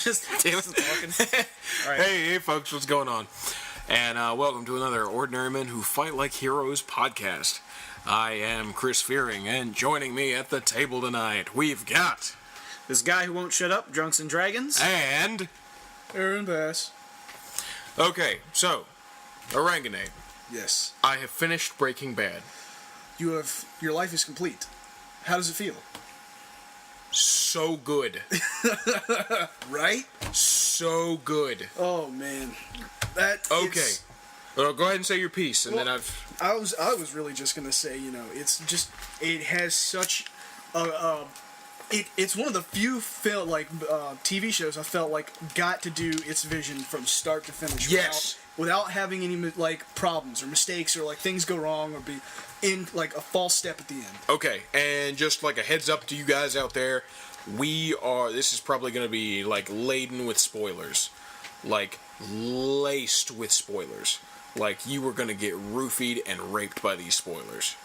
Just Taylor's talking. All right. Hey, folks, what's going on? And welcome to another Ordinary Men Who Fight Like Heroes podcast. I am Chris Fearing, and joining me at the table tonight, we've got... This guy who won't shut up, Drunks and Dragons. And... Aaron Bass. Okay, so, Orangutan. Yes. I have finished Breaking Bad. Your life is complete. How does it feel? So good. Right? So good. Oh man. Okay. Well, go ahead and say your piece, and then I was really just gonna say, it has such it's one of the few TV shows I felt like got to do its vision from start to finish. Yes. Without having any problems or mistakes or things go wrong or be in a false step at the end. Okay, and just a heads up to you guys out there, this is probably going to be laden with spoilers. Laced with spoilers. You were going to get roofied and raped by these spoilers.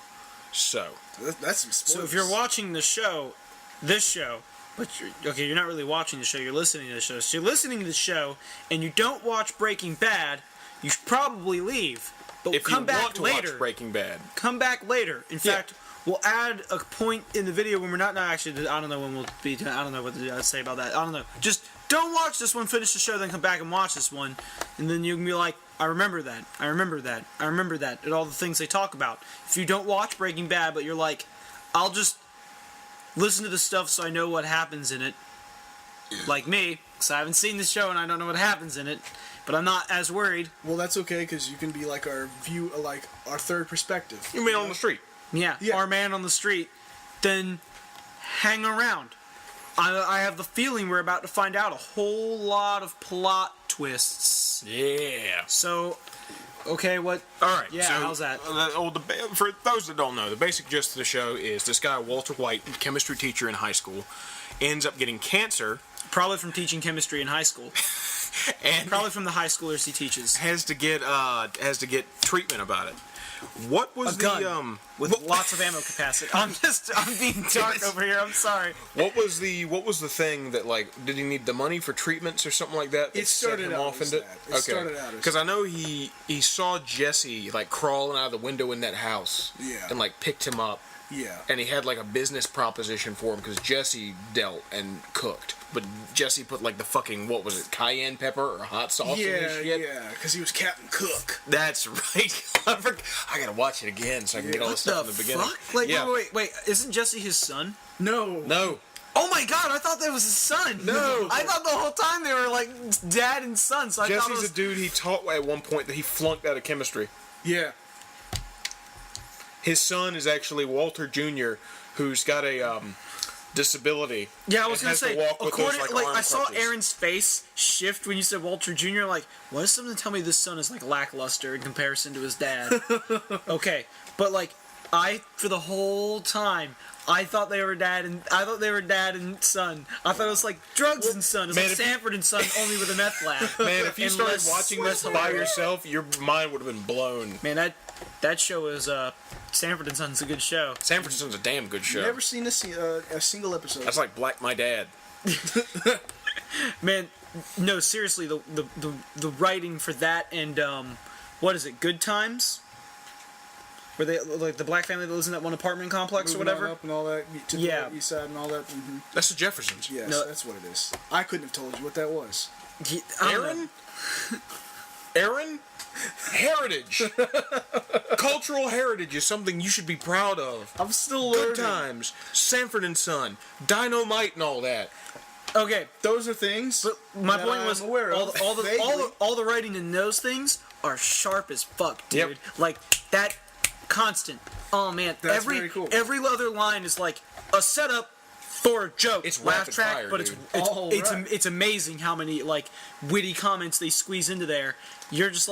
So. That's some spoilers. So if you're watching this show, but you're not really watching the show, you're listening to the show. So you're listening to the show, and you don't watch Breaking Bad, you should probably leave. But if come you back want to later. watch Breaking Bad. Come back later. In fact, we'll add a point in the video when we're not actually. I don't know when we'll be. I don't know what to say about that. I don't know. Just don't watch this one. Finish the show, then come back and watch this one, and then you can be like, I remember that. I remember that. I remember that. And all the things they talk about. If you don't watch Breaking Bad, but you're like, I'll just listen to the stuff so I know what happens in it. Like me, because I haven't seen the show and I don't know what happens in it. But I'm not as worried. Well, that's okay, because you can be our view, our third perspective. You mean on the street? Yeah, our man on the street. Then hang around. I have the feeling we're about to find out a whole lot of plot twists. Yeah. So, okay, what? All right. Yeah, so, how's that? For those that don't know, the basic gist of the show is this guy, Walter White, chemistry teacher in high school, ends up getting cancer. Probably from teaching chemistry in high school. And probably from the high schoolers he teaches. Has to get treatment about it. What was gun with lots of ammo capacity? I'm being dark over here. I'm sorry. What was the thing that did he need the money for treatments or something like that? It started out as that. It started out as because I know he saw Jesse crawling out of the window in that house. Yeah. And picked him up. Yeah. And he had a business proposition for him because Jesse dealt and cooked. But Jesse put the fucking, what was it, cayenne pepper or hot sauce in his shit? Yeah, because he was Captain Cook. That's right. I gotta watch it again so I can get all this stuff in the beginning. Fuck? Wait, isn't Jesse his son? No. Oh my god, I thought that was his son. No. I thought the whole time they were dad and son, so I thought it was... Jesse's a dude he taught at one point that he flunked out of chemistry. Yeah. His son is actually Walter Jr., who's got a disability. Yeah, I was gonna say. I saw crutches. Aaron's face shift when you said Walter Jr. What is something to tell me this son is lackluster in comparison to his dad? Okay, but for the whole time, I thought they were dad and son. I thought it was Drugs and Son. It's Sanford and Son, only with a meth lab. Man, if you started watching this by yourself, your mind would have been blown. Man, that show is Sanford and Son's a good show. Sanford and Son's a damn good show. Never seen a single episode. That's like Black My Dad. Man, no, seriously, the writing for that and what is it? Good Times. Where they the black family that lives in that one apartment complex Moving or whatever, up and all that, to the east side and all that. Mm-hmm. That's the Jeffersons. Yes, no. That's what it is. I couldn't have told you what that was. Aaron? Heritage. Cultural heritage is something you should be proud of. I'm still learning. Good Times, Sanford and Son, Dynamite, and all that. Okay, those are things. But my point was all the writing in those things are sharp as fuck, dude. Yep. That constant. Oh man, that's very cool. Every other line is a setup for a joke. It's laugh rapid track, fire, but dude. it's amazing how many witty comments they squeeze into there. You're just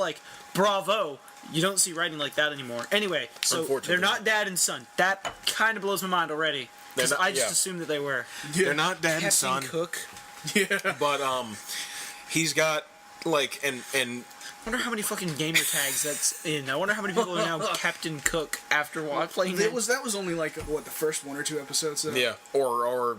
bravo. You don't see writing like that anymore. Anyway, so they're not dad and son. That kind of blows my mind already. Because I just assumed that they were. Yeah. They're not dad and son. Cook. Yeah. But he's got and wonder how many fucking gamer tags that's in. I wonder how many people are now Captain Cook after playing that was only like what, the first 1 or 2 episodes. Yeah, or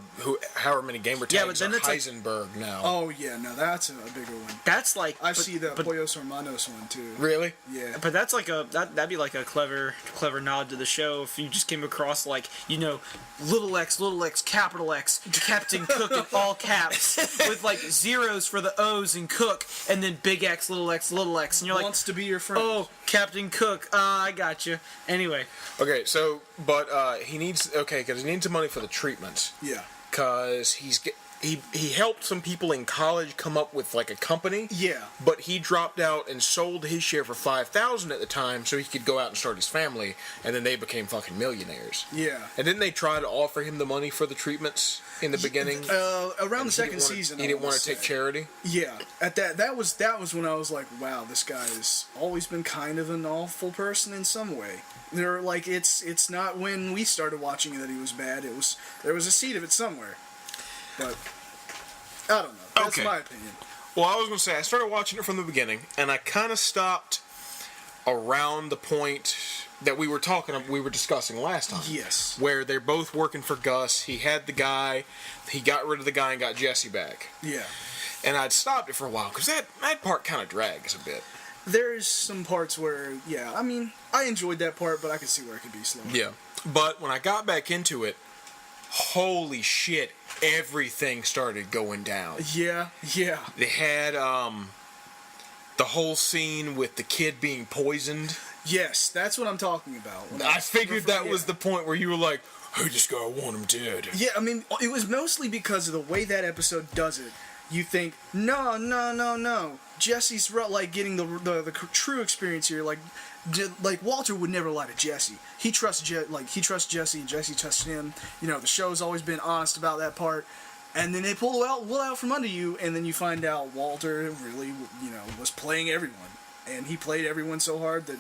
however many gamer tags. Yeah, but then are it's like- Heisenberg now. Oh yeah, no, that's a bigger one. That's like I see the Pollos Hermanos one too. Really? Yeah. But that's like that'd be like a clever nod to the show if you just came across like, you know, little x, capital X, Captain Cook in all caps with like zeros for the O's in Cook, and then big X, little x, and you're like, Wants to be your friend. oh, Captain Cook, I got you. Anyway, Okay, so but he needs because he needs the money for the treatments. Yeah. Because he helped some people in college come up with like a company. Yeah. But he dropped out and sold his share for $5,000 at the time, so he could go out and start his family, and then they became fucking millionaires. Yeah. And didn't they try to offer him the money for the treatments in the beginning? Around the second season, he didn't want to take charity. Yeah, at that was when I was like, wow, this guy has always been kind of an awful person in some way. There, like, it's not when we started watching that he was bad. There was a seed of it somewhere, but I don't know. That's Okay. my opinion. Well, I was going to say, I started watching it from the beginning, and I kind of stopped around the point that we were discussing last time. Yes. Where they're both working for Gus. He had the guy, he got rid of the guy and got Jesse back. Yeah. And I'd stopped it for a while, because that part kind of drags a bit. There's some parts where, yeah, I mean, I enjoyed that part, but I could see where it could be slower. Yeah. But when I got back into it, holy shit, everything started going down. Yeah, yeah. They had the whole scene with the kid being poisoned. Yes, that's what I'm talking about. I figured that was the point where you were like, I just gotta want him dead. Yeah, I mean, it was mostly because of the way that episode does it. You think, no. Jesse's like getting the true experience here. Like Walter would never lie to Jesse. He trusts Jesse, and Jesse trusts him. You know, the show's always been honest about that part. And then they pull Will out from under you, and then you find out Walter really, you know, was playing everyone, and he played everyone so hard that,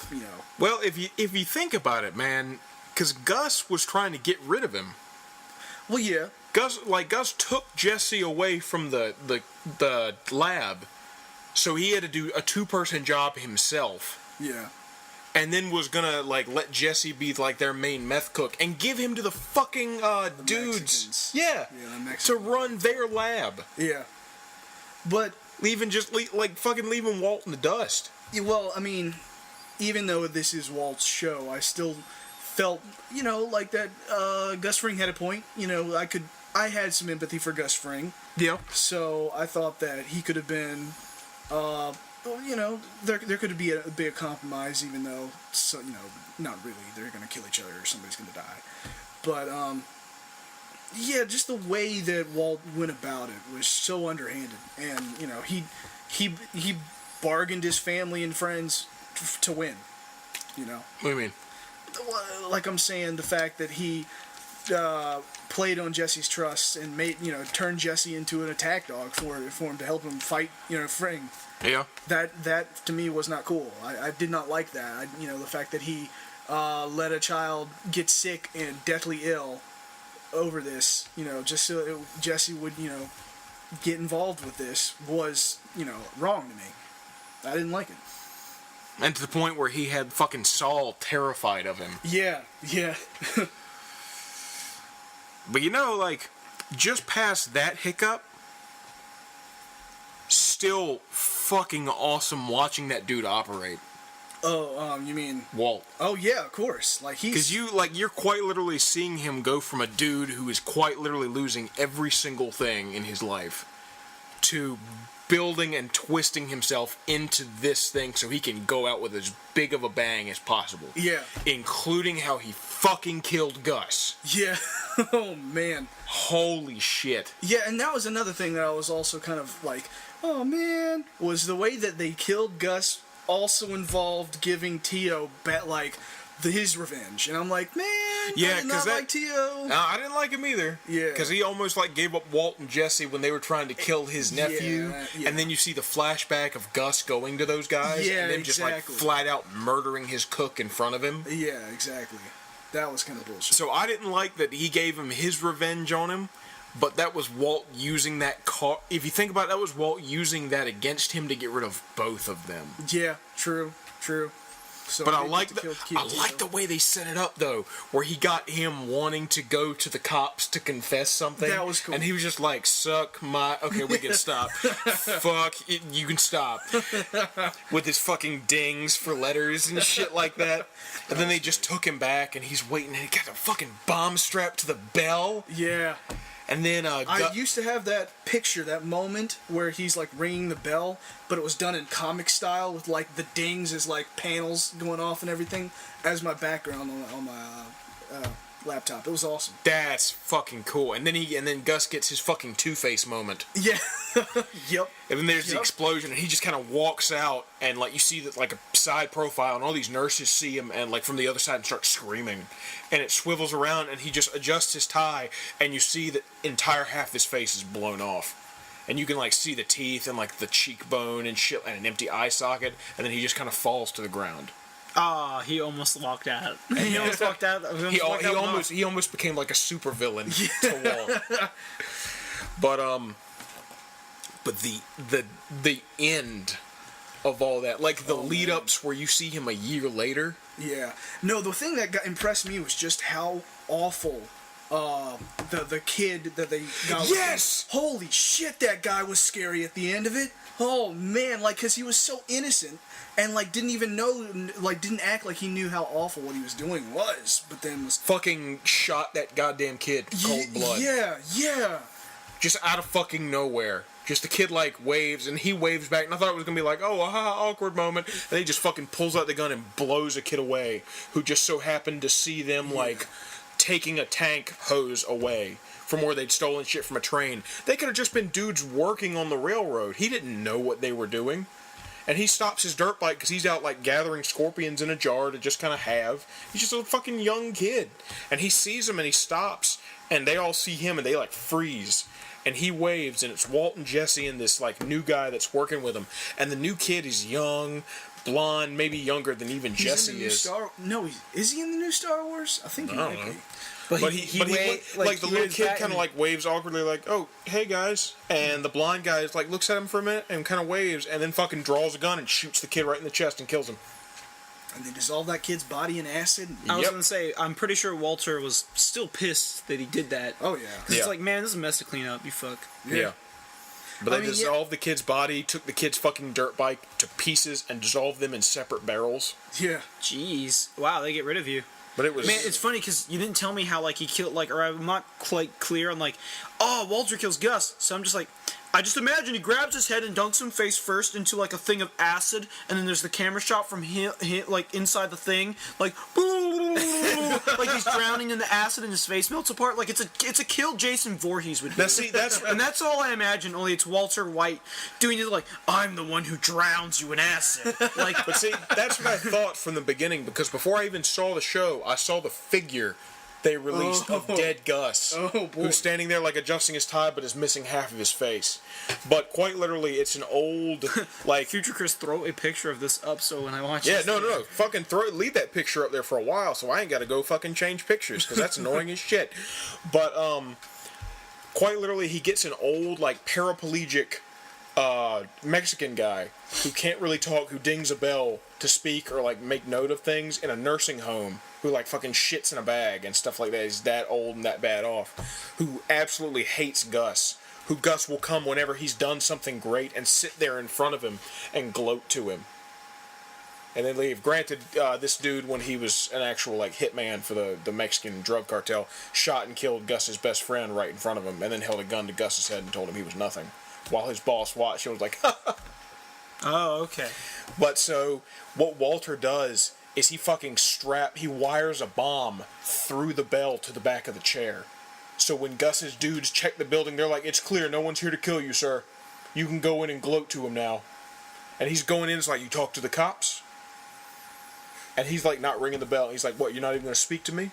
you know. Well, if you think about it, man, because Gus was trying to get rid of him. Well, yeah. Gus took Jesse away from the lab, so he had to do a 2-person job himself. Yeah. And then was gonna let Jesse be their main meth cook and give him to the fucking dudes. Mexicans. Yeah. Yeah, the Mexicans. To run their lab. Yeah. But Leaving Walt in the dust. yeah, well, I mean, even though this is Walt's show, I still felt, you know, like that Gus Fring had a point. You know, I had some empathy for Gus Fring. Yeah. So I thought that he could have been, well, you know, there could be a compromise, even though, so, you know, not really. They're going to kill each other or somebody's going to die. But, yeah, just the way that Walt went about it was so underhanded. And, you know, he bargained his family and friends to win, you know. What do you mean? Like I'm saying, the fact that he played on Jesse's trust and turned Jesse into an attack dog for him to help him fight, you know, Fring. Yeah. That to me was not cool. I did not like that. The fact that he let a child get sick and deathly ill over this, you know, just so Jesse would, you know, get involved with this was, you know, wrong to me. I didn't like it. And to the point where he had fucking Saul terrified of him. Yeah, yeah. But you know, just past that hiccup, still fucking awesome watching that dude operate. Oh, you mean Walt? Oh yeah, of course. Because you're quite literally seeing him go from a dude who is quite literally losing every single thing in his life to building and twisting himself into this thing so he can go out with as big of a bang as possible. Yeah. Including how he fucking killed Gus. Yeah. Oh man. Holy shit. Yeah, and that was another thing that I was also kind of like, oh man, was the way that they killed Gus also involved giving Tio his revenge, and I'm like, man, Yeah, I did not like Tio. I didn't like him either. Yeah, because he almost gave up Walt and Jesse when they were trying to kill his nephew, yeah. and then you see the flashback of Gus going to those guys, Yeah, and then exactly. just flat out murdering his cook in front of him. Yeah, exactly. That was kind of bullshit. So I didn't like that he gave him his revenge on him, But that was Walt using that car. If you think about it, that was Walt using that against him to get rid of both of them. Yeah, true. So But I like the way they set it up though, where he got him wanting to go to the cops to confess something. That was cool. And he was just like, "Suck my." Okay, we can stop. Fuck, you can stop. With his fucking dings for letters and shit like that. And then they just took him back, and he's waiting, and he got a fucking bomb strapped to the bell. Yeah. And then I used to have that picture, that moment where he's like ringing the bell, but it was done in comic style with like the dings as like panels going off and everything as my background on my laptop. It was awesome. That's fucking cool. And then Gus gets his fucking Two-Face moment. Yeah. Yep. And then there's the explosion, and he just kind of walks out, and like you see that like a side profile, and all these nurses see him, and like from the other side, and start screaming, and it swivels around, and he just adjusts his tie, and you see that entire half of his face is blown off, and you can like see the teeth and like the cheekbone and shit, and an empty eye socket, and then he just kind of falls to the ground. Ah, he almost walked out. He almost walked out. He almost became like a supervillain to Walt. But the end of all that, like the lead ups where you see him a year later. Yeah. No, the thing that impressed me was just how awful the kid that they got. Yes. Holy shit, that guy was scary at the end of it. Oh man, like because he was so innocent and like didn't even know, like didn't act like he knew how awful what he was doing was, but then was fucking shot that goddamn kid cold blood. Yeah. Just out of fucking nowhere. Just the kid like waves, and he waves back, and I thought it was gonna be like, oh, awkward moment, and he just fucking pulls out the gun and blows a kid away, who just so happened to see them like taking a tank hose away from where they'd stolen shit from a train. They could have just been dudes working on the railroad. He didn't know what they were doing. And he stops his dirt bike because he's out like gathering scorpions in a jar to just kind of have. He's just a fucking young kid. And he sees them and he stops, and they all see him and they like freeze. And he waves, and it's Walt and Jesse and this like new guy that's working with him. And the new kid is young, blonde, maybe younger than even Jesse is. Is he in the new Star Wars? I think he might be. But he like the little kid kind of like waves awkwardly, like, "Oh, hey guys," and the blonde guy is like looks at him for a minute and kind of waves, and then fucking draws a gun and shoots the kid right in the chest and kills him. And they dissolve that kid's body in acid. I was gonna say, I'm pretty sure Walter was still pissed that he did that. Oh yeah. Because it's like, man, this is a mess to clean up. You fuck. Yeah. But they dissolved the kid's body, took the kid's fucking dirt bike to pieces, and dissolved them in separate barrels. Yeah. Jeez. Wow, they get rid of you. But it was... Man, it's funny because you didn't tell me how, like, he killed, like, or I'm not quite clear on, like, oh, Walter kills Gus. So I'm just like, I just imagine he grabs his head and dunks him face first into, like, a thing of acid, and then there's the camera shot from him like, inside the thing, like, like he's drowning in the acid and his face melts apart. Like, it's a kill Jason Voorhees would do. And that's all I imagine, only it's Walter White doing it like, I'm the one who drowns you in acid. Like, but see, that's what I thought from the beginning, because before I even saw the show, I saw the figure they released of dead Gus, who's standing there like adjusting his tie but is missing half of his face. But quite literally, it's an old like Future Chris, throw a picture of this up so when I watch it. Yeah, no, fucking leave that picture up there for a while so I ain't got to go fucking change pictures because that's annoying as shit. But quite literally, he gets an old like paraplegic Mexican guy who can't really talk, who dings a bell to speak or like make note of things in a nursing home, who like fucking shits in a bag and stuff like that. He's that old and that bad off, who absolutely hates Gus, who Gus will come whenever he's done something great and sit there in front of him and gloat to him and then leave. Granted, this dude, when he was an actual like hitman for the Mexican drug cartel, shot and killed Gus's best friend right in front of him and then held a gun to Gus's head and told him he was nothing, while his boss watched and was like, oh, okay. But so, what Walter does is he wires a bomb through the bell to the back of the chair. So when Gus's dudes check the building, they're like, it's clear, no one's here to kill you, sir. You can go in and gloat to him now. And he's going in, it's like, you talk to the cops? And he's like not ringing the bell. He's like, what, you're not even going to speak to me?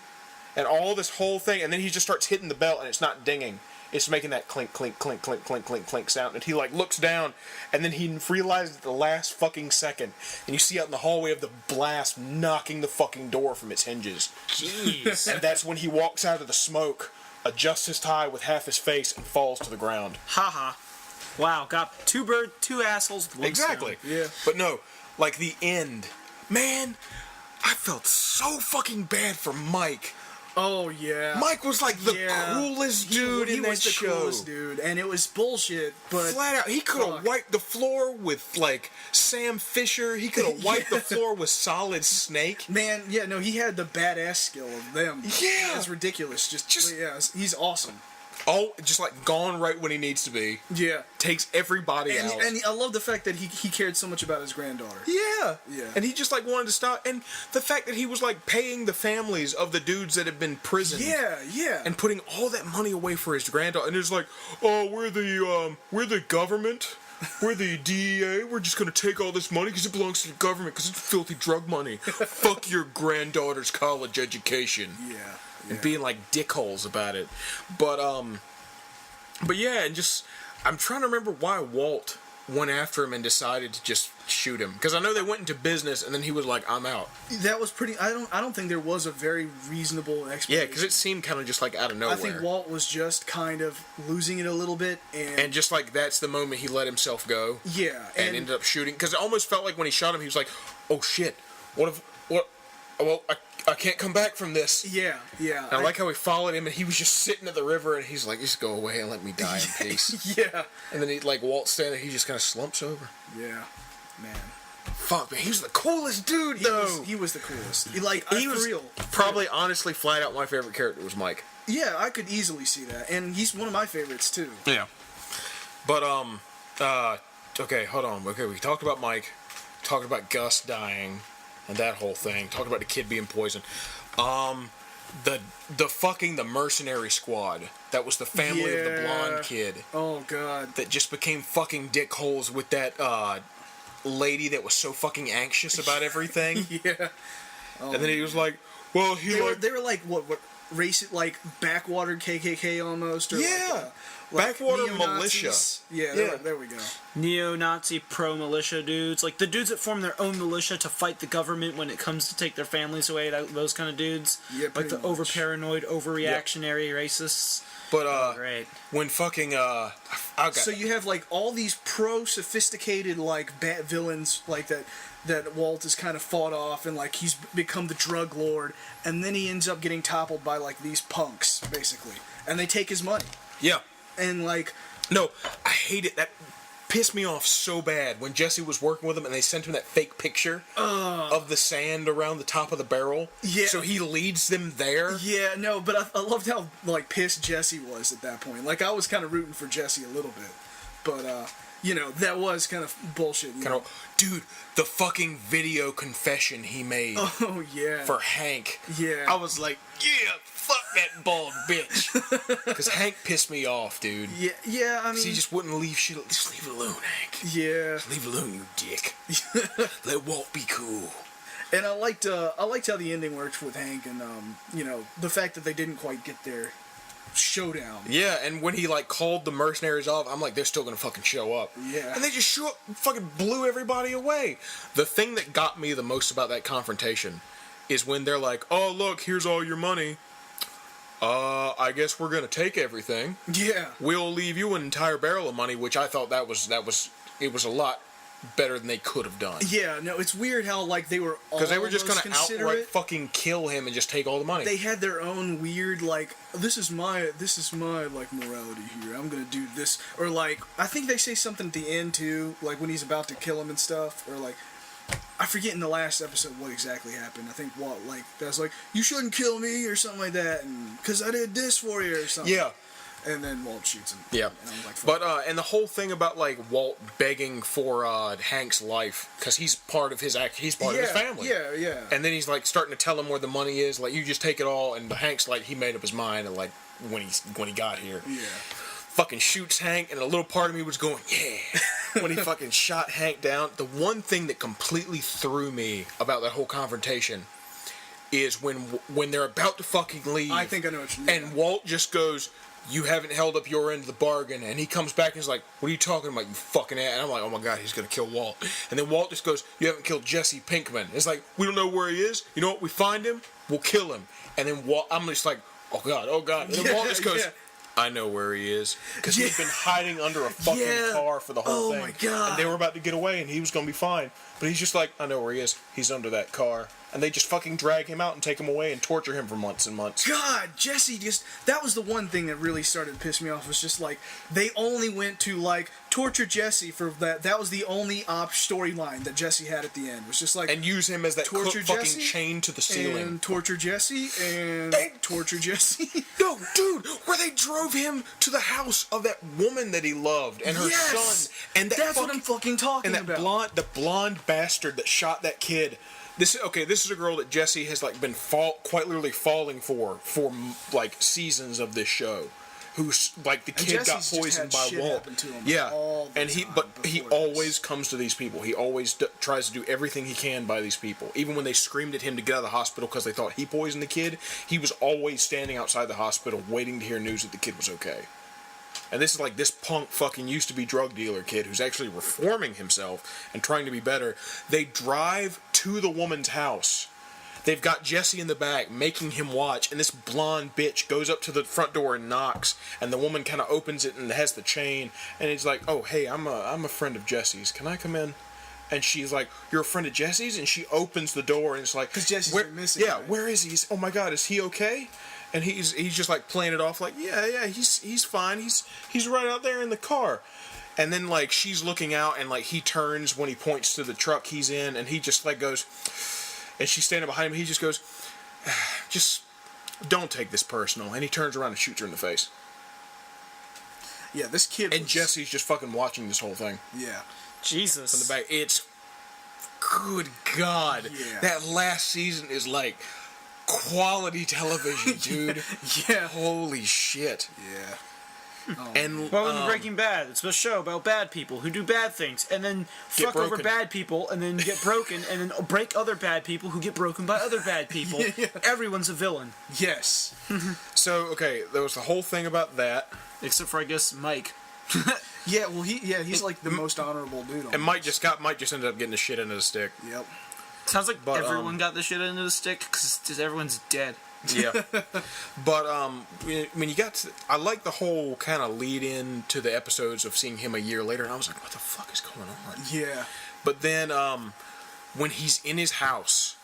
And all this whole thing, and then he just starts hitting the bell and it's not dinging. It's making that clink, clink, clink, clink, clink, clink, clink sound. And he like looks down, and then he realizes at the last fucking second, and you see out in the hallway of the blast knocking the fucking door from its hinges. Jeez. And that's when he walks out of the smoke adjusts his tie with half his face, and falls to the ground. Haha. Wow, got two assholes with one Exactly. stone. Yeah. But no, like the end. Man, I felt so fucking bad for Mike. Oh yeah. Mike was like the Yeah. coolest dude he in that was the show. coolest dude, and it was bullshit, but Flat out, he could have Fuck. wiped the floor with like Sam Fisher. He could have wiped the floor with Solid Snake. man, yeah, no, he had the badass skill of them. Yeah. It's ridiculous. Just yeah, he's awesome. Oh, just like gone right when he needs to be. Yeah. Takes everybody And, out. and I love the fact that he cared so much about his granddaughter. Yeah. Yeah. And he just like wanted to stop. And the fact that he was like paying the families of the dudes that had been prisoned. Yeah. And putting all that money away for his granddaughter. And it's like, oh, we're the government. We're the DEA. We're just gonna take all this money because it belongs to the government because it's filthy drug money. Fuck your granddaughter's college education. Yeah. And being like dickholes about it. But yeah, and just I'm trying to remember why Walt went after him and decided to just shoot him, because I know they went into business and then he was like, I'm out. That was pretty. I don't think there was a very reasonable explanation. Yeah, because it seemed kind of just like out of nowhere. I think Walt was just kind of losing it a little bit, and just like that's the moment he let himself go. Yeah, and ended up shooting, because it almost felt like when he shot him, he was like, "Oh shit, what? Well, I can't come back from this." Yeah. And I like how he followed him, and he was just sitting at the river, and he's like, "Just go away and let me die in peace." Yeah. And then he like Walt's standing there, he just kind of slumps over. Yeah. Man. Fuck, man, he was the coolest dude, though. He was the coolest. He was for real. probably, honestly, flat out my favorite character was Mike. Yeah, I could easily see that, and he's one of my favorites too. Yeah. But okay, hold on. Okay, we talked about Mike, talked about Gus dying, and that whole thing. Talked about the kid being poisoned. The mercenary squad. That was the family of the blonde kid. Oh god. That just became fucking dickholes with that lady that was so fucking anxious about everything. Yeah. And then he was like, well, they were like what race like backwater KKK almost, or yeah. like Backwater neo-Nazis. militia. Yeah, there we go. Neo-Nazi pro-militia dudes. Like the dudes that form their own militia to fight the government when it comes to take their families away, those kind of dudes. Yeah, like the pretty much. over-paranoid, over-reactionary racists. But great. when fucking So you have like all these pro-sophisticated like bat villains like that Walt has kind of fought off, and like he's become the drug lord, and then he ends up getting toppled by like these punks basically, and they take his money, yeah. and like No, I hate it. That pissed me off so bad when Jesse was working with him and they sent him that fake picture of the sand around the top of the barrel. Yeah. So he leads them there. yeah, no, but I loved how like pissed Jesse was at that point. Like I was kind of rooting for Jesse a little bit, but you know, that was kind of bullshit. Dude, the fucking video confession he made Oh yeah. for Hank. Yeah. I was like, yeah, fuck that bald bitch. Because Hank pissed me off, dude. Yeah. I mean, He just wouldn't leave shit. Just leave it alone, Hank. yeah. Leave it alone, you dick. Let Walt be cool. And I liked how the ending worked with Hank, and you know, the fact that they didn't quite get their showdown. Yeah, and when he like called the mercenaries off, I'm like, they're still gonna fucking show up. Yeah. And they just show up and fucking blew everybody away. The thing that got me the most about that confrontation is when they're like, oh look, here's all your money. I guess we're gonna take everything. Yeah. We'll leave you an entire barrel of money, which I thought it was a lot better than they could have done. Yeah, no, it's weird how like they were all Because they were just gonna considerate. outright fucking kill him and just take all the money. They had their own weird like this is my like morality here. I'm gonna do this, or like I think they say something at the end too, like when he's about to kill him and stuff, or like I forget in the last episode what exactly happened. I think Walt like that's like you shouldn't kill me or something like that, and because I did this for you or something. Yeah. And then Walt shoots him. Yeah, and I'm like, but and the whole thing about like Walt begging for Hank's life because he's part of his he's part of his family. Yeah. And then he's like starting to tell him where the money is. Like you just take it all, and Hank's like he made up his mind. And like when he got here, Yeah. fucking shoots Hank, and a little part of me was going yeah when he fucking shot Hank down. The one thing that completely threw me about that whole confrontation is when they're about to fucking leave. I think I know what you mean. And Walt just goes, you haven't held up your end of the bargain. And he comes back and he's like, what are you talking about, you fucking ass? And I'm like, oh my God, he's going to kill Walt. And then Walt just goes, you haven't killed Jesse Pinkman. It's like, we don't know where he is. You know what? We find him, we'll kill him. And then I'm just like, oh God. And then Walt just goes, I know where he is. Because he's been hiding under a fucking car for the whole thing. Oh my God. And they were about to get away and he was going to be fine. But he's just like, I know where he is. He's under that car. And they just fucking drag him out and take him away and torture him for months and months. God, Jesse that was the one thing that really started to piss me off, was just like, they only went to like, torture Jesse for that. That was the only storyline that Jesse had at the end, was just like, And use him as that torture fucking Jesse, chain to the ceiling. and torture Jesse, and torture Jesse. No, dude, where they drove him to the house of that woman that he loved and her son. And that's what I'm fucking talking and that about. the blonde bastard that shot that kid. This is a girl that Jesse has like been quite literally falling for like seasons of this show. Who's like the kid got poisoned by Walt. Yeah, and he always comes to these people. He always tries to do everything he can by these people. Even when they screamed at him to get out of the hospital because they thought he poisoned the kid, he was always standing outside the hospital waiting to hear news that the kid was okay. And this is like this punk fucking used to be drug dealer kid who's actually reforming himself and trying to be better. They drive to the woman's house. They've got Jesse in the back making him watch, and this blonde bitch goes up to the front door and knocks, and the woman kind of opens it and has the chain, and he's like, oh, hey, I'm a friend of Jesse's. Can I come in? And she's like, you're a friend of Jesse's? And she opens the door, and it's like, because Jesse's been missing. Yeah, right? Where is he? Oh my God, is he okay? And he's just like playing it off like, yeah, he's fine. He's right out there in the car. And then like she's looking out and like he turns when he points to the truck he's in and he just like goes, and she's standing behind him. He just goes, just don't take this personal. And he turns around and shoots her in the face. Yeah, this kid. And Jesse's just fucking watching this whole thing. Yeah. Jesus. From the back. It's good God. Yeah. That last season is like quality television, dude. Yeah. Holy shit. Yeah. Oh, and Well, Breaking Bad, it's a show about bad people who do bad things and then fuck over broken. bad people and then get broken and then break other bad people who get broken by other bad people. Yeah. Everyone's a villain. yes. So, okay, there was the whole thing about that. Except for, I guess, Mike. Yeah. Well, he's like the most honorable dude. And Mike just ended up getting the shit into the stick. Yep. Sounds like But, everyone got the shit into the stick because everyone's dead. Yeah. But when you got to, I like the whole kind of lead in to the episodes of seeing him a year later, and I was like, what the fuck is going on? Yeah. But then when he's in his house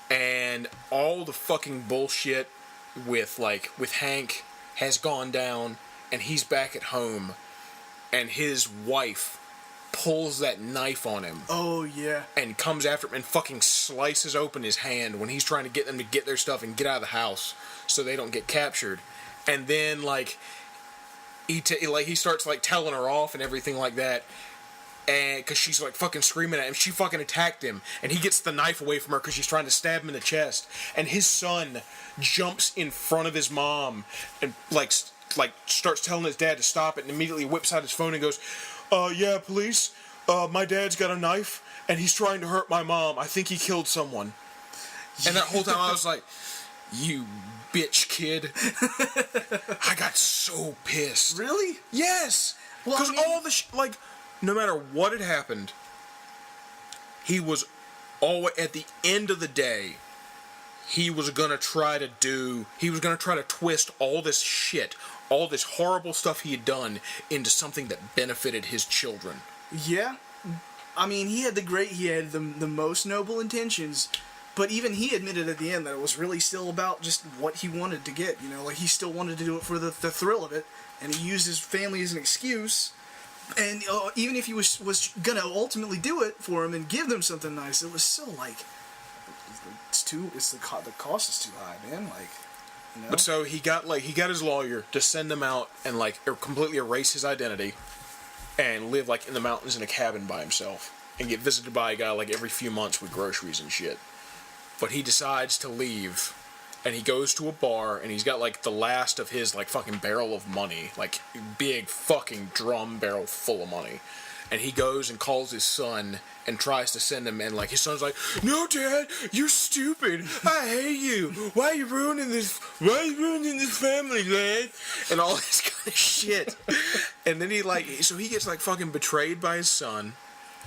and all the fucking bullshit with Hank has gone down and he's back at home and his wife pulls that knife on him. Oh, yeah. And comes after him and fucking slices open his hand when he's trying to get them to get their stuff and get out of the house so they don't get captured. And then, like, he starts, like, telling her off and everything like that. And because she's, like, fucking screaming at him. She fucking attacked him. And he gets the knife away from her because she's trying to stab him in the chest. And his son jumps in front of his mom and, like starts telling his dad to stop it and immediately whips out his phone and goes, yeah, police, my dad's got a knife, and he's trying to hurt my mom. I think he killed someone. And that whole time I was like, you bitch kid. I got so pissed. Really? Yes! Well, Because I mean, all the no matter what had happened, he was always, at the end of the day, he was gonna try to twist all this shit, all this horrible stuff he had done into something that benefited his children. Yeah. I mean, he had the most noble intentions, but even he admitted at the end that it was really still about just what he wanted to get, you know, like he still wanted to do it for the thrill of it, and he used his family as an excuse, and even if he was gonna ultimately do it for him and give them something nice, it was still like, the cost is too high, man, like, you know? But so he got his lawyer to send him out and completely erase his identity and live like in the mountains in a cabin by himself and get visited by a guy like every few months with groceries and shit. But he decides to leave and he goes to a bar and he's got like the last of his like fucking barrel of money, like big fucking drum barrel full of money. And he goes and calls his son and tries to send him, and like his son's like, "No, Dad, you're stupid. I hate you. Why are you ruining this? Why are you ruining this family, Dad?" And all this kind of shit. And then he gets like fucking betrayed by his son,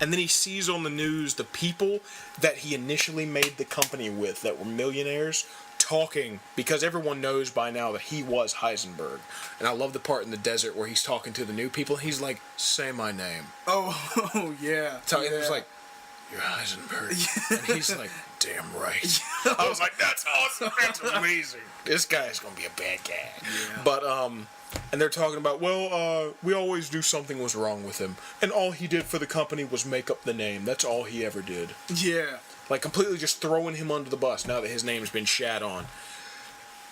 and then he sees on the news the people that he initially made the company with that were millionaires talking, because everyone knows by now that he was Heisenberg. And I love the part in the desert where he's talking to the new people. He's like, say my name. Oh yeah. And he was like, you're Heisenberg. And he's like, damn right. I was like, that's awesome. That's amazing. This guy's going to be a bad guy. Yeah. But, and they're talking about, well, we always knew something was wrong with him. And all he did for the company was make up the name. That's all he ever did. Yeah. Like, completely just throwing him under the bus now that his name's been shat on.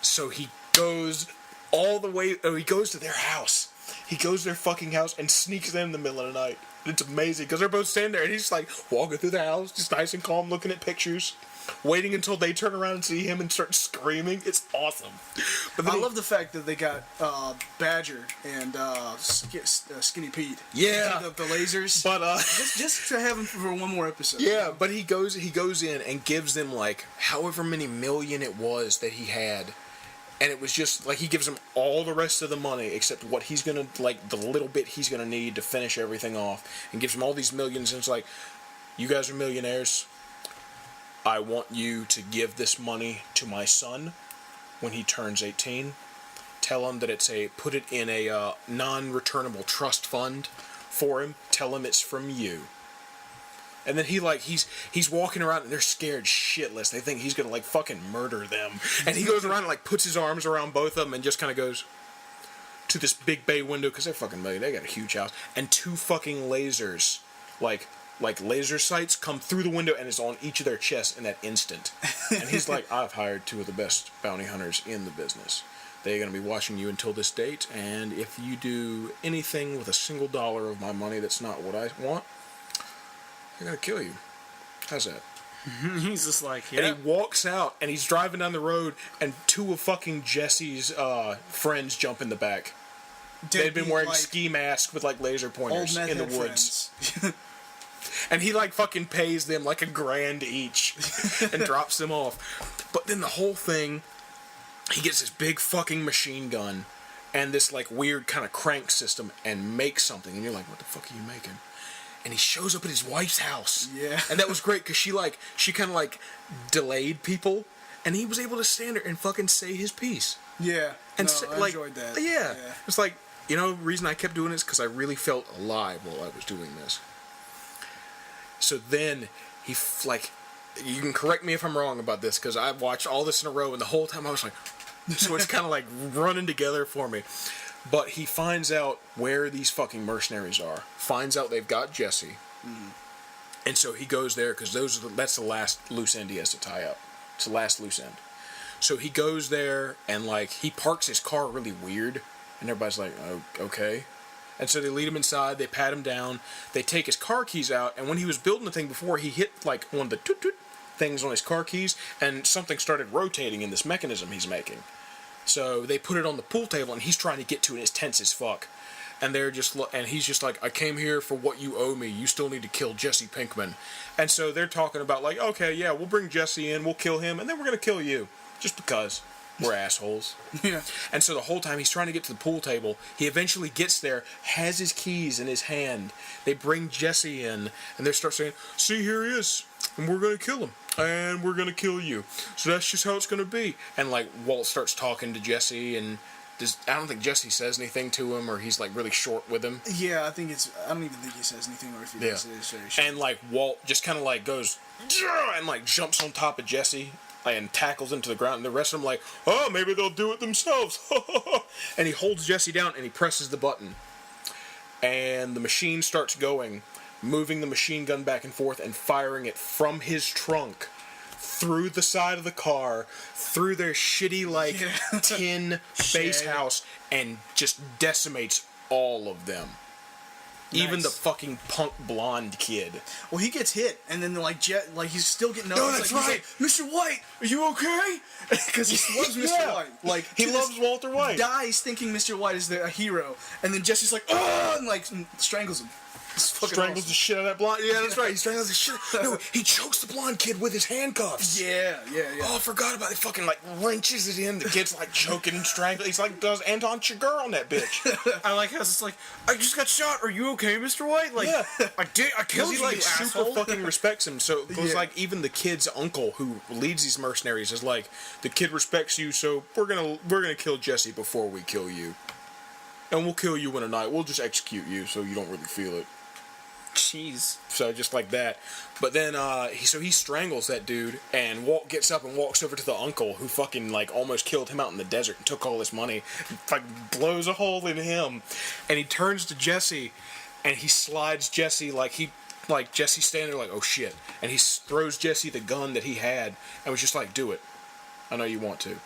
So he goes all the way, he goes to their house. He goes to their fucking house and sneaks in the middle of the night. It's amazing, because they're both standing there, and he's just like walking through the house, just nice and calm, looking at pictures, waiting until they turn around and see him and start screaming. It's awesome. But I love the fact that they got Badger and Skinny Pete. Yeah. The lasers. But just to have him for one more episode. yeah, but he goes in and gives them like however many million it was that he had. And it was just, like, he gives him all the rest of the money except what he's going to, like, the little bit he's going to need to finish everything off. And gives him all these millions, and it's like, you guys are millionaires. I want you to give this money to my son when he turns 18. Tell him that put it in a non-returnable trust fund for him. Tell him it's from you. And then he's walking around and they're scared shitless. They think he's gonna like fucking murder them. And he goes around and like puts his arms around both of them and just kind of goes to this big bay window, because they're fucking million. They got a huge house, and 2 fucking lasers, like laser sights, come through the window and is on each of their chests in that instant. And he's like, I've hired 2 of the best bounty hunters in the business. They're gonna be watching you until this date, and if you do anything with a single dollar of my money that's not what I want, they're gonna kill you. How's that? He's just like, yeah. And he walks out, and he's driving down the road, and 2 of fucking Jesse's friends jump in the back. They'd been wearing like, ski masks with like laser pointers old in the meth woods. friends. And he like fucking pays them like $1,000 each and drops them off. But then the whole thing, he gets this big fucking machine gun and this like weird kind of crank system and makes something, and you're like, what the fuck are you making? And he shows up at his wife's house. Yeah. And that was great, because she kind of like delayed people, and he was able to stand there and fucking say his piece. Yeah. And I enjoyed that. Yeah. It's like, the reason I kept doing this because I really felt alive while I was doing this. So then you can correct me if I'm wrong about this, because I watched all this in a row, and the whole time I was like, so it's kind of like running together for me. But he finds out where these fucking mercenaries are. Finds out they've got Jesse. Mm-hmm. And so he goes there, because that's the last loose end he has to tie up. It's the last loose end. So he goes there, and like he parks his car really weird, and everybody's like, oh, okay. And so they lead him inside, they pat him down, they take his car keys out, and when he was building the thing before, he hit like one of the toot-toot things on his car keys, and something started rotating in this mechanism he's making. So they put it on the pool table, and he's trying to get to it, and it's tense as fuck. And he's just like, I came here for what you owe me. You still need to kill Jesse Pinkman. And so they're talking about like, okay, yeah, we'll bring Jesse in, we'll kill him, and then we're gonna kill you, just because we're assholes. Yeah. And so the whole time he's trying to get to the pool table, he eventually gets there, has his keys in his hand. They bring Jesse in, and they start saying, see, here he is, and we're gonna kill him. And we're gonna kill you. So that's just how it's gonna be. And like Walt starts talking to Jesse, and I don't think Jesse says anything to him, or he's like really short with him. Yeah, I don't even think he says anything, or if he does, it is very short. And like Walt just kind of like goes and like jumps on top of Jesse and tackles him to the ground, and the rest of them like, oh, maybe they'll do it themselves. And he holds Jesse down and he presses the button, and the machine starts going, moving the machine gun back and forth and firing it from his trunk through the side of the car, through their shitty tin base house, and just decimates all of them. Nice. Even the fucking punk blonde kid. Well, he gets hit, and then he's still getting up. No, that's right. He's like, Mr. White, are you okay? Because he loves Mr. White. Like he loves Walter White. Dies thinking Mr. White is a hero, and then Jesse's like, oh, and like strangles him. Strangles the shit out of that blonde. Yeah, that's right. He strangles the shit. No, he chokes the blonde kid with his handcuffs. Yeah. Oh, I forgot about it. He fucking like wrenches it in. The kid's like choking and strangling. He's like does Anton Chigurh on that bitch. I like how it's like, I just got shot. Are you okay, Mr. White? Like, Yeah. I killed He you, like you super asshole. fucking respects him. So it goes Yeah. like even the kid's uncle who leads these mercenaries is like, the kid respects you, so we're gonna kill Jesse before we kill you, and we'll kill you in a night. We'll just execute you so you don't really feel it. Jeez. So just like that. But then he strangles that dude and gets up and walks over to the uncle who fucking like almost killed him out in the desert and took all his money. Like blows a hole in him. And he turns to Jesse and he slides Jesse like Jesse's standing there like, oh shit. And he throws Jesse the gun that he had and was just like, do it. I know you want to.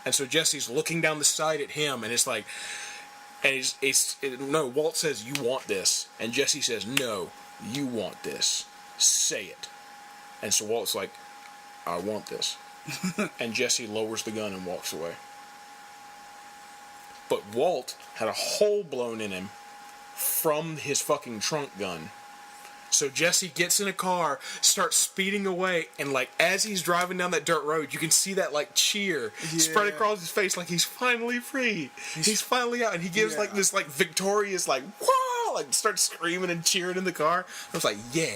And so Jesse's looking down the sight at him and it's like, and no, Walt says, you want this. And Jesse says, no, you want this. Say it. And so Walt's like, I want this. And Jesse lowers the gun and walks away. But Walt had a hole blown in him from his fucking trunk gun. So Jesse gets in a car, starts speeding away, and like as he's driving down that dirt road, you can see that like cheer spread across his face, like he's finally free. He's finally out, and he gives like this like victorious like whoa, like starts screaming and cheering in the car. I was like, yeah,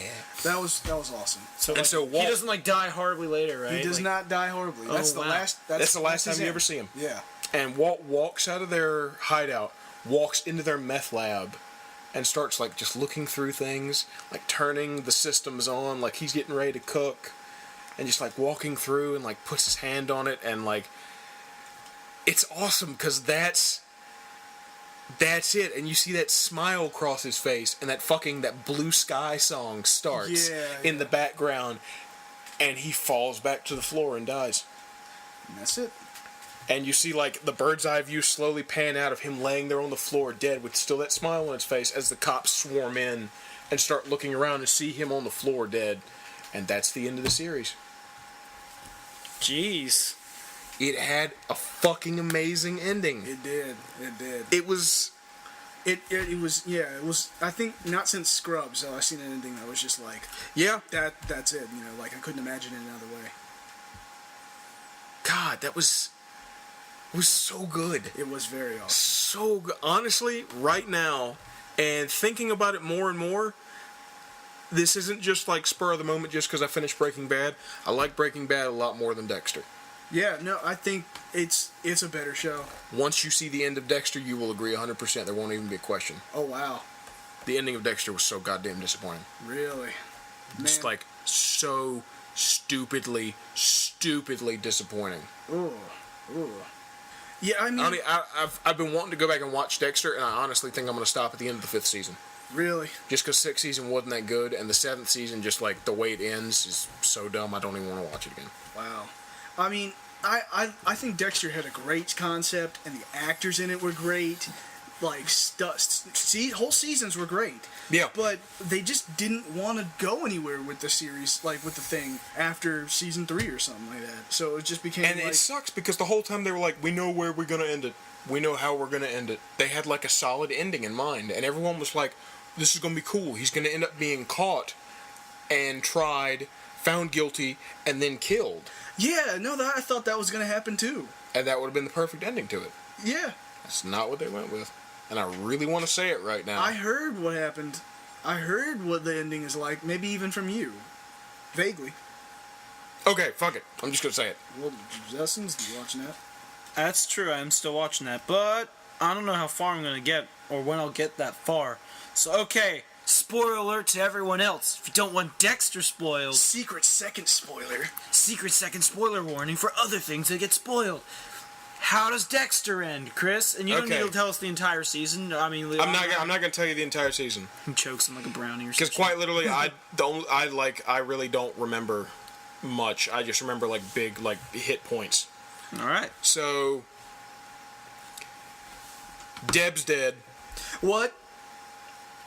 That was awesome. So, And so Walt- he doesn't like die horribly later, right? He does Like, not die horribly. That's the wow. last. that's the last his time you end. ever see him. Yeah. And Walt walks out of their hideout, walks into their meth lab, and starts like just looking through things, like turning the systems on, like he's getting ready to cook, and just like walking through and like puts his hand on it, and like it's awesome because that's it, and you see that smile cross his face, and that Blue Sky song starts in the background, and he falls back to the floor and dies. And that's it. And you see, like, the bird's eye view slowly pan out of him laying there on the floor dead with still that smile on his face as the cops swarm in and start looking around and see him on the floor dead. And that's the end of the series. Jeez. It had a fucking amazing ending. It did. It was... It was. I think not since Scrubs have I seen an ending that was just like Yeah. that's it. You know, like I couldn't imagine it another way. God, that was... It was so good. It was very awesome. So good. Honestly, right now, and thinking about it more and more, this isn't just like spur of the moment just because I finished Breaking Bad. I like Breaking Bad a lot more than Dexter. Yeah, no, I think it's a better show. Once you see the end of Dexter, you will agree 100%. There won't even be a question. Oh wow, The ending of Dexter was so goddamn disappointing. really? Just Man. like so stupidly disappointing. Ooh. Yeah, I mean, I've been wanting to go back and watch Dexter, and I honestly think I'm going to stop at the end of the 5th season. really. Just because 6th season wasn't that good, and the 7th season, just like the way it ends, is so dumb I don't even want to watch it again. Wow. I mean, I think Dexter had a great concept, and the actors in it were great. Like, whole seasons were great. Yeah. But they just didn't want to go anywhere with the series, like with the thing, after season 3 or something like that. So it just became And like... it sucks because the whole time they were like, we know where we're going to end it. We know how we're going to end it. They had like a solid ending in mind. And everyone was like, this is going to be cool. He's going to end up being caught and tried, found guilty, and then killed. Yeah, no, I thought that was going to happen too. And that would have been the perfect ending to it. Yeah. That's not what they went with. And I really want to say it right now. I heard what happened. I heard what the ending is like, maybe even from you. Vaguely. Okay, fuck it. I'm just going to say it. Well, Justin's watching that. That's true. I'm still watching that, but I don't know how far I'm gonna get or when I'll get that far. So okay, spoiler alert to everyone else. If you don't want Dexter spoiled, Secret second spoiler. secret second spoiler warning for other things that get spoiled. How does Dexter end, Chris? And you don't Okay. need to tell us the entire season. I mean, I'm not going to tell you the entire season. He chokes him like a brownie or Because something. quite literally, I really don't remember much. I just remember like big like hit points. All right. So Deb's dead. What?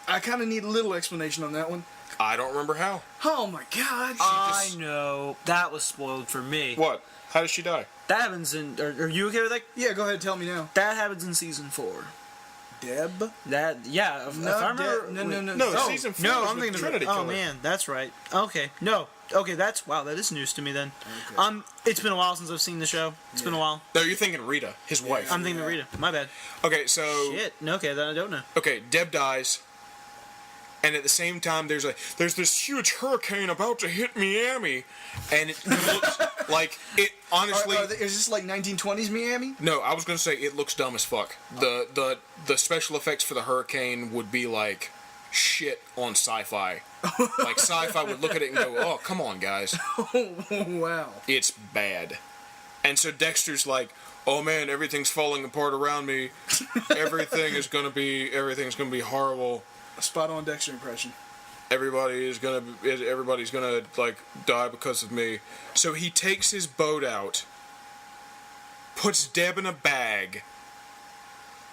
I kind of need a little explanation on that one. I don't remember how. Oh my god. I know that was spoiled for me. What? How does she die? That happens in. Are you okay with that? Yeah, go ahead and tell me now. That happens in season 4. Deb? That yeah. If I remember, No, season 4 no, was I'm with thinking Trinity of, Killer. oh man, that's right. Okay, no, okay, that is news to me then. Okay. It's been a while since I've seen the show. It's been a while. No, you're thinking Rita, his wife. I'm thinking of Rita. My bad. Okay, so Shit. No, okay, then I don't know. okay, Deb dies, and at the same time, there's this huge hurricane about to hit Miami, and it looks like it. Honestly, is this like 1920s Miami? no, I was gonna say it looks dumb as fuck. The special effects for the hurricane would be like shit on sci-fi. Like sci-fi would look at it and go, "Oh, come on, guys, Wow. it's bad." And so Dexter's like, "Oh man, everything's falling apart around me. Everything's gonna be horrible. A spot on Dexter impression. Everybody's gonna like die because of me." So he takes his boat out, puts Deb in a bag,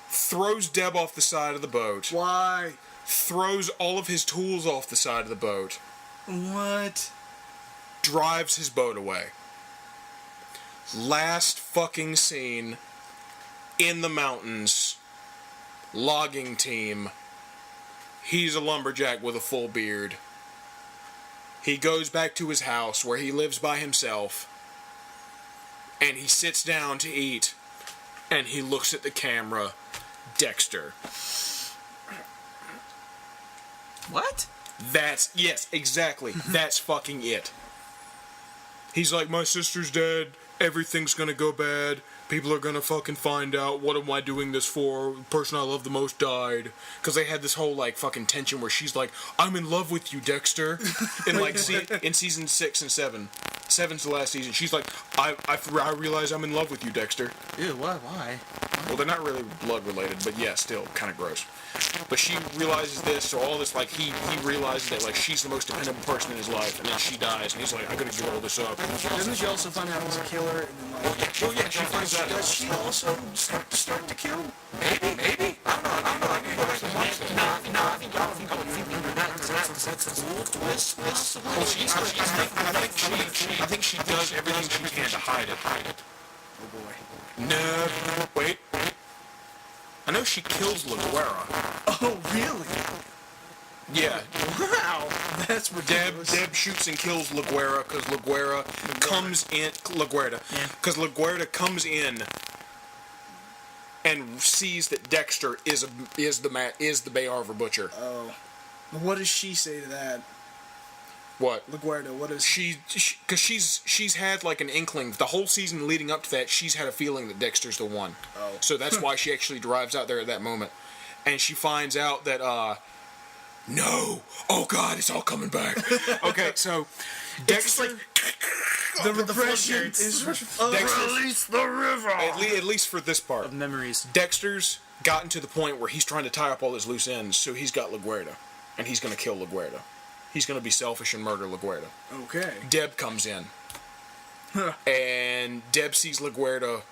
throws Deb off the side of the boat, Why? throws all of his tools off the side of the boat, What? drives his boat away. Last fucking scene, in the mountains, logging team. He's a lumberjack with a full beard. He goes back to his house where he lives by himself, and he sits down to eat, and he looks at the camera. Dexter. What? Yes, exactly. That's fucking it. He's like, my sister's dead. Everything's gonna go bad. People are gonna fucking find out. What am I doing this for? The person I love the most died. Because they had this whole like fucking tension where she's like, I'm in love with you, Dexter. In like in season 6 and 7. 7's the last season. She's like, I realize I'm in love with you, Dexter. Ew, what? Why? Well, they're not really blood related, but yeah, still kind of gross. But she realizes this, so all this, like, he realizes that, like, she's the most dependable person in his life, and then she dies, and he's like, I gotta give all this up. Doesn't she also find out he's a killer? And then, like, Oh, yeah, she finds out. does she also start to kill? Maybe. I don't know. I need to go back and watch this. I think she does everything she can to hide it. Oh boy. No, wait. I know she kills LaGuerra. Oh really? Yeah, Wow. That's ridiculous. Deb shoots and kills LaGuerra because LaGuerra comes in. LaGuerta. Yeah. Because LaGuerta comes in and sees that Dexter is the Bay Harbor butcher. Oh. What does she say to that? What? LaGuardia, what is Because she's had like an inkling the whole season leading up to that. She's had a feeling that Dexter's the one. Oh. So that's why she actually drives out there at that moment, and she finds out that no, oh god, it's all coming back. Okay, so Dexter, the repression is Release the river. at least for this part, Of memories. Dexter's gotten to the point where he's trying to tie up all his loose ends. So he's got LaGuardia, and he's gonna kill LaGuardia. He's gonna be selfish and murder LaGuardia. Okay. Deb comes in, and Deb sees LaGuardia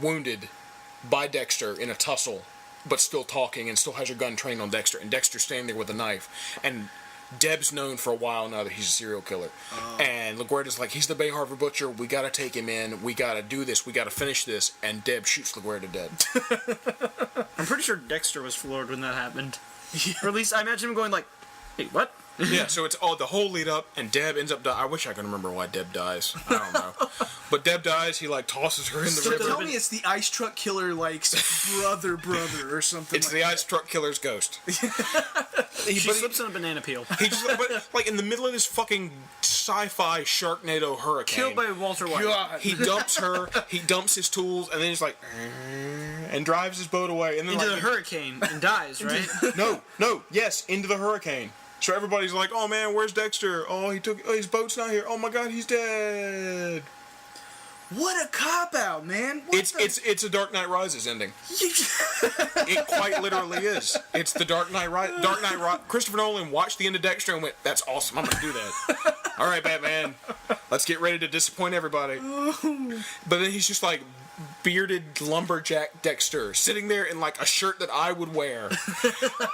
wounded by Dexter in a tussle, but still talking and still has her gun trained on Dexter. And Dexter's standing there with a knife. And Deb's known for a while now that he's a serial killer. And LaGuardia's like, he's the Bay Harbor butcher. We gotta take him in. We gotta do this. We gotta finish this. And Deb shoots LaGuardia dead. I'm pretty sure Dexter was floored when that happened. Or at least I imagine him going like, "Wait, what?" Yeah, so it's all the whole lead up, and Deb ends up dying. I wish I could remember why Deb dies. I don't know. But Deb dies, he like tosses her in the So river. tell me it's the ice truck killer, like, brother or something. It's like the ice truck killer's ghost. She slips in a banana peel. He just, but, like, in the middle of this fucking sci-fi Sharknado hurricane. Killed by Walter White. God. He dumps her, he dumps his tools, and then he's like, and drives his boat away. And then Into like, the hurricane and dies, right? yes, into the hurricane. So everybody's like, oh man, where's Dexter? Oh, his boat's not here. Oh my god, he's dead. What a cop out, man. It's a Dark Knight Rises ending. It quite literally is. It's the Dark Knight Rises. Christopher Nolan watched the end of Dexter and went, that's awesome, I'm gonna do that. All right, Batman, let's get ready to disappoint everybody. But then he's just like bearded lumberjack Dexter sitting there in like a shirt that I would wear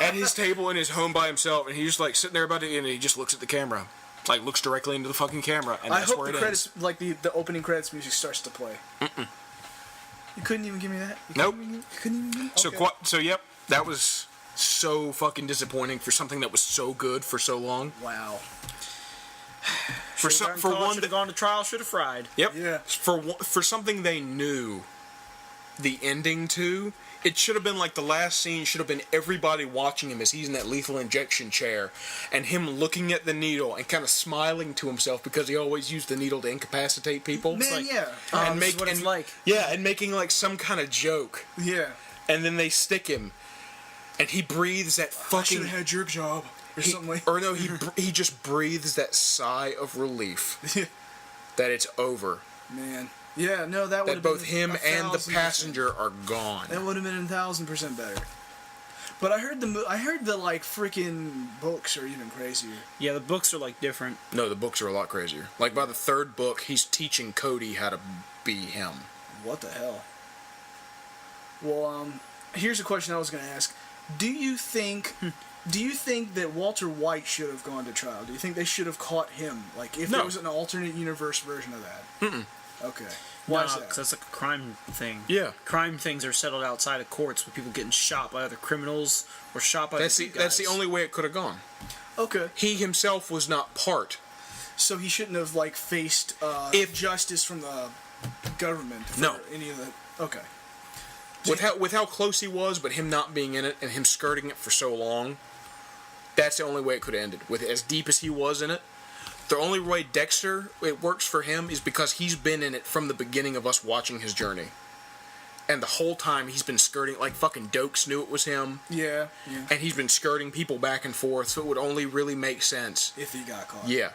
at his table in his home by himself, and he's just like sitting there about to eat, and he just looks at the camera. Like, looks directly into the fucking camera, and I that's hope where the it credits, ends. like the opening credits music starts to play. You couldn't even give me that? Nope. You couldn't even So, okay. yep, that was so fucking disappointing for something that was so good for so long. Wow. For one should have gone to trial, should have fried. Yep. Yeah. For something they knew the ending to, it should have been like the last scene should have been everybody watching him as he's in that lethal injection chair and him looking at the needle and kind of smiling to himself because he always used the needle to incapacitate people. Man, like, yeah. And this is what it's like. Yeah, and making like some kind of joke. Yeah. And then they stick him and he breathes that I should fucking have had your job. Or something like or no, he just breathes that sigh of relief that it's over. Man. Yeah, no, that would That have both been him and the 1,000%. passenger are gone. That would have been 1,000% better. But I heard the like freaking books are even crazier. Yeah, the books are like different. No, the books are a lot crazier. Like by the third book, he's teaching Cody how to be him. What the hell? Well, here's a question I was going to ask. Do you think that Walter White should have gone to trial? Do you think they should have caught him? Like if No. there was an alternate universe version of that? Mm-mm. Okay. Why Why is that? Because that's like a crime thing. Yeah. Crime things are settled outside of courts with people getting shot by other criminals or shot by That's the the good that's the guys. only way it could have gone. Okay. He himself was not part. So he shouldn't have like faced justice from the government for No. any of the. Okay. With how close he was, but him not being in it and him skirting it for so long, that's the only way it could have ended. With as deep as he was in it, the only way Dexter it works for him is because he's been in it from the beginning of us watching his journey, and the whole time he's been skirting like fucking Dokes knew it was him, Yeah. Yeah. and he's been skirting people back and forth. So it would only really make sense. If he got caught. Yeah,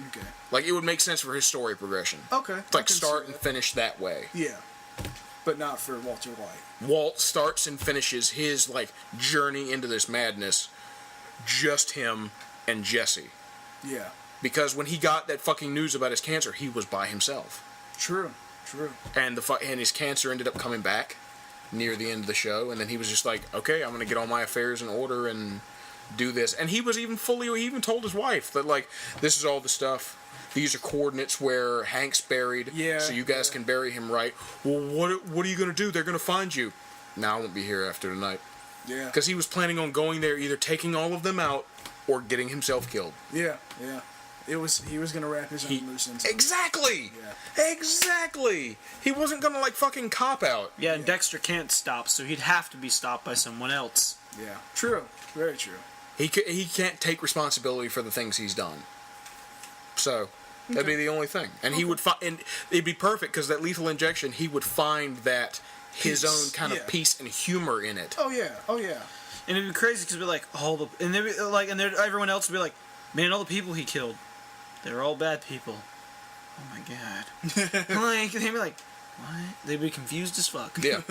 Okay. like it would make sense for his story progression. Okay. It's I like can start see and that. finish that way. Yeah. But not for Walter White. Walt starts and finishes his like journey into this madness, just him and Jesse. Yeah. Because when he got that fucking news about his cancer, he was by himself, True. True. and and his cancer ended up coming back near the end of the show, and then he was just like, okay, I'm gonna get all my affairs in order and do this. And he was he even told his wife that like this is all the stuff. These are coordinates where Hank's buried, Yeah, so you guys can bury him right. Well, what are you gonna do? They're gonna find you. No, I won't be here after tonight. Yeah. Because he was planning on going there, either taking all of them out or getting himself killed. Yeah. Yeah. He was gonna wrap his own loose ends. Exactly. Yeah. Exactly. He wasn't gonna like fucking cop out. Yeah, and Dexter can't stop, so he'd have to be stopped by someone else. Yeah. True. Very true. He can't take responsibility for the things he's done. So that'd be the only thing, and he would and it'd be perfect because that lethal injection, he would find that his Peace. own kind Yeah. of peace and humor in it. Oh yeah. Oh yeah. And it'd be crazy because it'd be like and they'd be like, and everyone else would be like, man, all the people he killed, they're all bad people. Oh my god. Like they'd be like, what? They'd be confused as fuck. Yeah.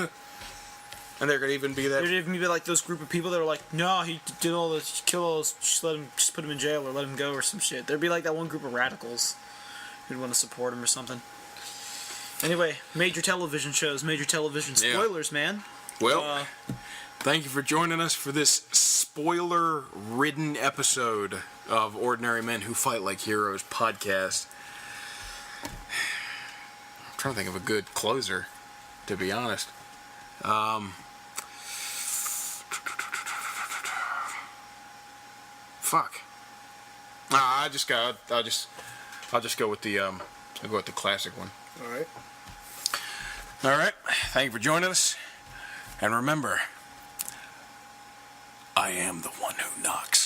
And there could even be that. There'd even be like those group of people that are like, no, he did all this, kill all those, just put him in jail or let him go or some shit. There'd be like that one group of radicals who'd want to support him or something. Anyway, major television shows, major television spoilers, man. Well, thank you for joining us for this spoiler-ridden episode of Ordinary Men Who Fight Like Heroes podcast. I'm trying to think of a good closer, to be honest. Fuck. Nah, I'll just go with the I'll go with the classic one. All right. All right. Thank you for joining us. And remember, I am the one who knocks.